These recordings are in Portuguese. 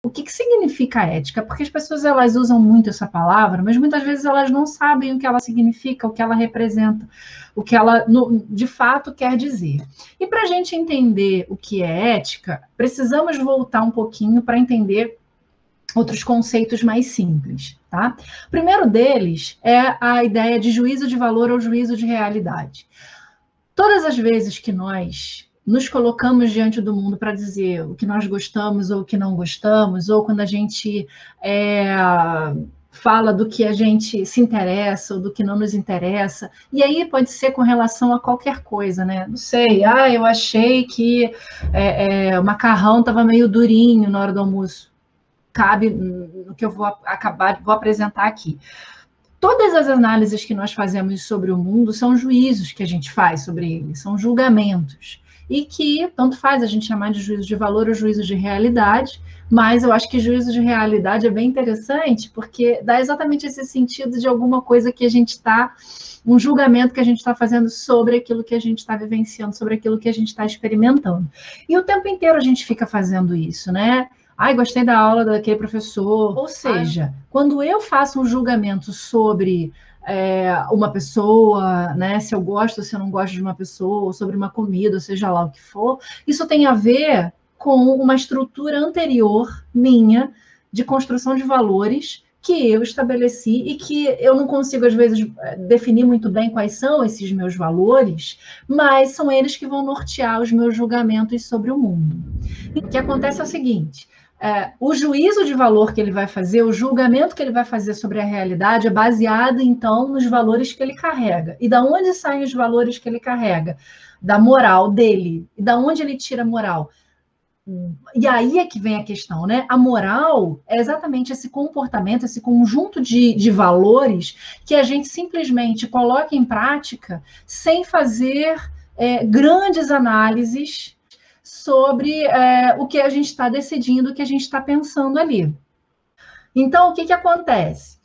o que significa ética? Porque as pessoas elas usam muito essa palavra, mas muitas vezes elas não sabem o que ela significa, o que ela representa, o que ela de fato quer dizer. E para a gente entender o que é ética, precisamos voltar um pouquinho para entender outros conceitos mais simples, tá? O primeiro deles é a ideia de juízo de valor ou juízo de realidade. Todas as vezes que nós nos colocamos diante do mundo para dizer o que nós gostamos ou o que não gostamos, ou quando a gente fala do que a gente se interessa ou do que não nos interessa, e aí pode ser com relação a qualquer coisa, né? Não sei, eu achei que o macarrão estava meio durinho na hora do almoço. Cabe no que eu vou apresentar aqui. Todas as análises que nós fazemos sobre o mundo são juízos que a gente faz sobre ele, são julgamentos. E que tanto faz a gente chamar de juízo de valor ou juízo de realidade, mas eu acho que juízo de realidade é bem interessante, porque dá exatamente esse sentido de alguma coisa que a gente está, um julgamento que a gente está fazendo sobre aquilo que a gente está vivenciando, sobre aquilo que a gente está experimentando. E o tempo inteiro a gente fica fazendo isso, né? Gostei da aula daquele professor. Ou seja, quando eu faço um julgamento sobre uma pessoa, né, se eu gosto ou se eu não gosto de uma pessoa, ou sobre uma comida, ou seja lá o que for, isso tem a ver com uma estrutura anterior minha de construção de valores que eu estabeleci e que eu não consigo, às vezes, definir muito bem quais são esses meus valores, mas são eles que vão nortear os meus julgamentos sobre o mundo. E o que acontece é o seguinte: o juízo de valor que ele vai fazer, o julgamento que ele vai fazer sobre a realidade é baseado, então, nos valores que ele carrega. E da onde saem os valores que ele carrega? Da moral dele. E da onde ele tira a moral? E aí é que vem a questão, né? A moral é exatamente esse comportamento, esse conjunto de valores que a gente simplesmente coloca em prática sem fazer grandes análises sobre o que a gente está decidindo, o que a gente está pensando ali. Então, o que acontece?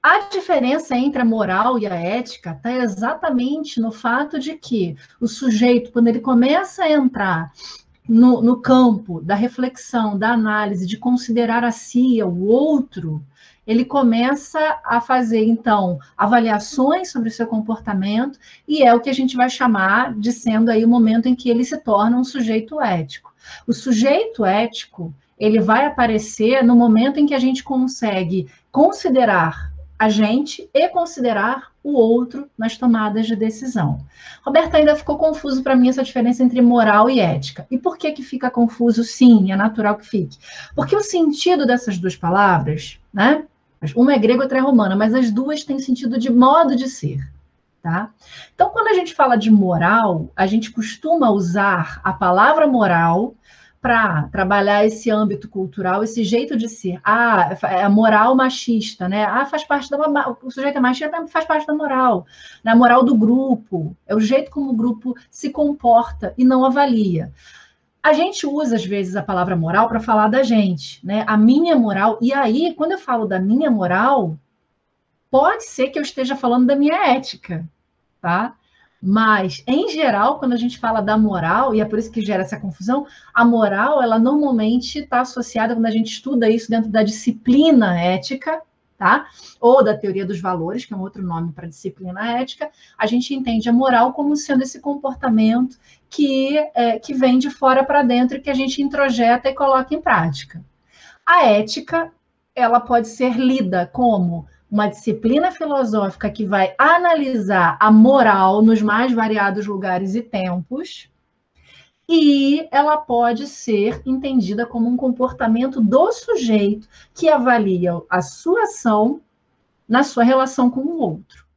A diferença entre a moral e a ética está exatamente no fato de que o sujeito, quando ele começa a entrar no campo da reflexão, da análise, de considerar a si, o outro, ele começa a fazer, então, avaliações sobre o seu comportamento, e é o que a gente vai chamar de sendo aí o momento em que ele se torna um sujeito ético. O sujeito ético, ele vai aparecer no momento em que a gente consegue considerar a gente e considerar o outro nas tomadas de decisão. Roberta, ainda ficou confuso para mim essa diferença entre moral e ética. E por que fica confuso? Sim, é natural que fique. Porque o sentido dessas duas palavras, né? Uma é grega, outra é romana, mas as duas têm sentido de modo de ser. Tá? Então, quando a gente fala de moral, a gente costuma usar a palavra moral para trabalhar esse âmbito cultural, esse jeito de ser. É a moral machista, né? Faz parte o sujeito é machista, faz parte da moral. Né? A moral do grupo, é o jeito como o grupo se comporta e não avalia. A gente usa, às vezes, a palavra moral para falar da gente, né? A minha moral. E aí, quando eu falo da minha moral, pode ser que eu esteja falando da minha ética, tá? Mas, em geral, quando a gente fala da moral, e é por isso que gera essa confusão, a moral, ela normalmente está associada, quando a gente estuda isso dentro da disciplina ética, tá? Ou da teoria dos valores, que é um outro nome para disciplina ética, a gente entende a moral como sendo esse comportamento que vem de fora para dentro e que a gente introjeta e coloca em prática. A ética, ela pode ser lida como uma disciplina filosófica que vai analisar a moral nos mais variados lugares e tempos, e ela pode ser entendida como um comportamento do sujeito que avalia a sua ação na sua relação com o outro.